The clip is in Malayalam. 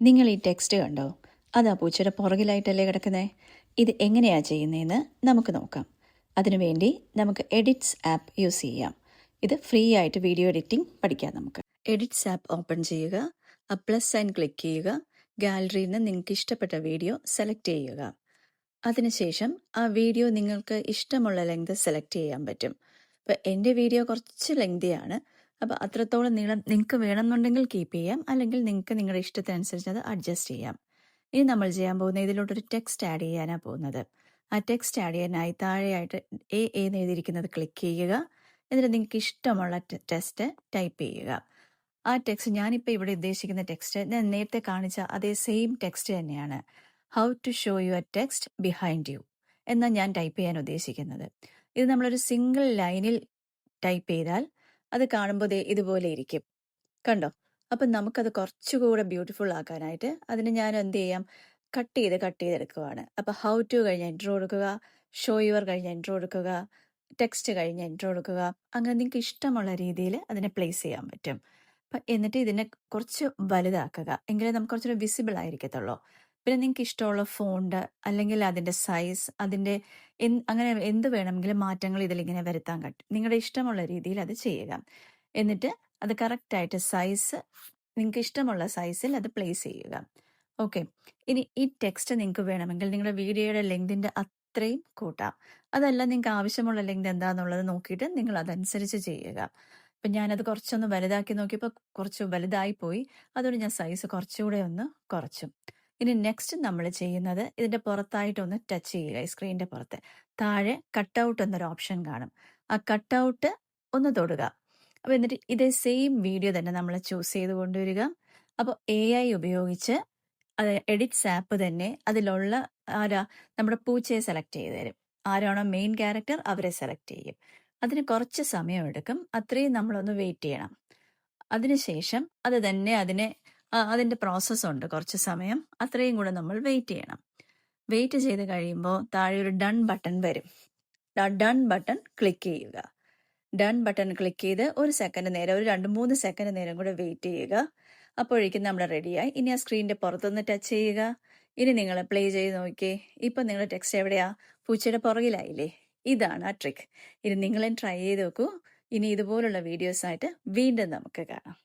നിങ്ങൾ ഈ ടെക്സ്റ്റ് കണ്ടോ? അതാ പൂച്ചയുടെ പുറകിലായിട്ടല്ലേ കിടക്കുന്നത്. ഇത് എങ്ങനെയാണ് ചെയ്യുന്നതെന്ന് നമുക്ക് നോക്കാം. അതിനുവേണ്ടി നമുക്ക് എഡിറ്റ്സ് ആപ്പ് യൂസ് ചെയ്യാം. ഇത് ഫ്രീ ആയിട്ട് വീഡിയോ എഡിറ്റിംഗ് പഠിക്കാം നമുക്ക്. എഡിറ്റ്സ് ആപ്പ് ഓപ്പൺ ചെയ്യുക, ആ പ്ലസ് സൈൻ ക്ലിക്ക് ചെയ്യുക, ഗാലറിയിൽ നിന്ന് നിങ്ങൾക്ക് ഇഷ്ടപ്പെട്ട വീഡിയോ സെലക്ട് ചെയ്യുക. അതിനുശേഷം ആ വീഡിയോ നിങ്ങൾക്ക് ഇഷ്ടമുള്ള ലെങ്ത് സെലക്ട് ചെയ്യാൻ പറ്റും. ഇപ്പോൾ എൻ്റെ വീഡിയോ കുറച്ച് ലെങ്തിയാണ്, അപ്പോൾ അത്രത്തോളം നീളം നിങ്ങൾക്ക് വേണമെന്നുണ്ടെങ്കിൽ കീപ്പ് ചെയ്യാം, അല്ലെങ്കിൽ നിങ്ങൾക്ക് നിങ്ങളുടെ ഇഷ്ടത്തിനനുസരിച്ച് അത് അഡ്ജസ്റ്റ് ചെയ്യാം. ഇനി നമ്മൾ ചെയ്യാൻ പോകുന്ന ഇതിലോട്ടൊരു ടെക്സ്റ്റ് ആഡ് ചെയ്യാനാണ് പോകുന്നത്. ആ ടെക്സ്റ്റ് ആഡ് ചെയ്യാനായി താഴെയായിട്ട് എന്ന് എഴുതിയിരിക്കുന്നത് ക്ലിക്ക് ചെയ്യുക. എന്നിട്ട് നിങ്ങൾക്ക് ഇഷ്ടമുള്ള ടെക്സ്റ്റ് ടൈപ്പ് ചെയ്യുക. ആ ടെക്സ്റ്റ് ഞാനിപ്പോൾ ഇവിടെ ഉദ്ദേശിക്കുന്ന ടെക്സ്റ്റ് ഞാൻ നേരത്തെ കാണിച്ച അതേ സെയിം ടെക്സ്റ്റ് തന്നെയാണ്. How to show your text behind you എന്നാണ് ഞാൻ ടൈപ്പ് ചെയ്യാൻ ഉദ്ദേശിക്കുന്നത്. ഇത് നമ്മളൊരു സിംഗിൾ ലൈനിൽ ടൈപ്പ് ചെയ്താൽ അത് കാണുമ്പോൾ ദേ ഇതുപോലെ ഇരിക്കും. കണ്ടോ? അപ്പം നമുക്കത് കുറച്ചുകൂടെ ബ്യൂട്ടിഫുൾ ആക്കാനായിട്ട് അതിന് ഞാൻ എന്ത് ചെയ്യാം, കട്ട് ചെയ്തെടുക്കുവാണ്. അപ്പോൾ ഹൗ ടു കഴിഞ്ഞ് എൻട്രോ കൊടുക്കുക, ഷോ യുവർ കഴിഞ്ഞ് എൻട്രോ കൊടുക്കുക, ടെക്സ്റ്റ് കഴിഞ്ഞ് എൻട്രോ കൊടുക്കുക. അങ്ങനെ നിങ്ങൾക്ക് ഇഷ്ടമുള്ള രീതിയിൽ അതിനെ പ്ലേസ് ചെയ്യാൻ പറ്റും. അപ്പം എന്നിട്ട് ഇതിനെ കുറച്ച് വലുതാക്കുക, എങ്കിലേ നമുക്ക് കുറച്ചുകൂടെ വിസിബിൾ ആയിരിക്കത്തുള്ളൂ. പിന്നെ നിങ്ങൾക്ക് ഇഷ്ടമുള്ള ഫോണ്ട് അല്ലെങ്കിൽ അതിൻ്റെ സൈസ്, അതിൻ്റെ അങ്ങനെ എന്ത് വേണമെങ്കിലും മാറ്റങ്ങൾ ഇതിലിങ്ങനെ വരുത്താൻ പറ്റും. നിങ്ങളുടെ ഇഷ്ടമുള്ള രീതിയിൽ അത് ചെയ്യുക. എന്നിട്ട് അത് കറക്റ്റായിട്ട് സൈസ് നിങ്ങൾക്ക് ഇഷ്ടമുള്ള സൈസിൽ അത് പ്ലേസ് ചെയ്യുക. ഓക്കെ. ഇനി ഈ ടെക്സ്റ്റ് നിങ്ങൾക്ക് വേണമെങ്കിൽ നിങ്ങളുടെ വീഡിയോയുടെ ലെങ്തിൻ്റെ അത്രയും കൂട്ടാം. അതല്ല, നിങ്ങൾക്ക് ആവശ്യമുള്ള ലെങ്ത് എന്താണെന്നുള്ളത് നോക്കിയിട്ട് നിങ്ങൾ അതനുസരിച്ച് ചെയ്യുക. അപ്പം ഞാനത് കുറച്ചൊന്ന് വലുതാക്കി നോക്കിയപ്പോൾ കുറച്ച് വലുതായി പോയി. അതുകൊണ്ട് ഞാൻ സൈസ് കുറച്ചുകൂടെ ഒന്ന് കുറച്ചു. ഇനി നെക്സ്റ്റ് നമ്മൾ ചെയ്യുന്നത് ഇതിൻ്റെ പുറത്തായിട്ടൊന്ന് ടച്ച് ചെയ്യുക. ഈ സ്ക്രീനിൻ്റെ പുറത്ത് താഴെ കട്ടൗട്ട് എന്നൊരു ഓപ്ഷൻ കാണും. ആ കട്ടൗട്ട് ഒന്ന് തൊടുക. അപ്പോൾ എന്നിട്ട് ഇതേ സെയിം വീഡിയോ തന്നെ നമ്മൾ ചൂസ് ചെയ്ത് കൊണ്ടുവരിക. അപ്പോൾ AI ഉപയോഗിച്ച് അത് എഡിറ്റ്സ് ആപ്പ് തന്നെ അതിലുള്ള നമ്മുടെ പൂച്ചയെ സെലക്ട് ചെയ്ത് തരും. ആരാണോ മെയിൻ ക്യാരക്ടർ അവരെ സെലക്ട് ചെയ്യും. അതിന് കുറച്ച് സമയം എടുക്കും. അത്രയും നമ്മളൊന്ന് വെയിറ്റ് ചെയ്യണം. അതിനുശേഷം അത് തന്നെ അതിൻ്റെ പ്രോസസ്സുണ്ട് കുറച്ച് സമയം. അത്രയും കൂടെ നമ്മൾ വെയിറ്റ് ചെയ്യണം. വെയിറ്റ് ചെയ്ത് കഴിയുമ്പോൾ താഴെ ഒരു ഡൺ ബട്ടൺ വരും. ഡൺ ബട്ടൺ ക്ലിക്ക് ചെയ്യുക. ഡൺ ബട്ടൺ ക്ലിക്ക് ചെയ്ത് ഒരു സെക്കൻഡ് നേരം, ഒരു 2-3 സെക്കൻഡ് നേരം കൂടെ വെയിറ്റ് ചെയ്യുക. അപ്പോഴേക്കും നമ്മൾ റെഡിയായി. ഇനി ആ സ്ക്രീനിൻ്റെ പുറത്തൊന്ന് ടച്ച് ചെയ്യുക. ഇനി നിങ്ങൾ പ്ലേ ചെയ്ത് നോക്കിയേ. ഇപ്പം നിങ്ങളുടെ ടെക്സ്റ്റ് എവിടെയാ? പൂച്ചയുടെ പുറകിലായില്ലേ? ഇതാണ് ആ ട്രിക്ക്. ഇത് നിങ്ങളും ട്രൈ ചെയ്ത് നോക്കൂ. ഇനി ഇതുപോലുള്ള വീഡിയോസായിട്ട് വീണ്ടും നമുക്ക് കാണാം.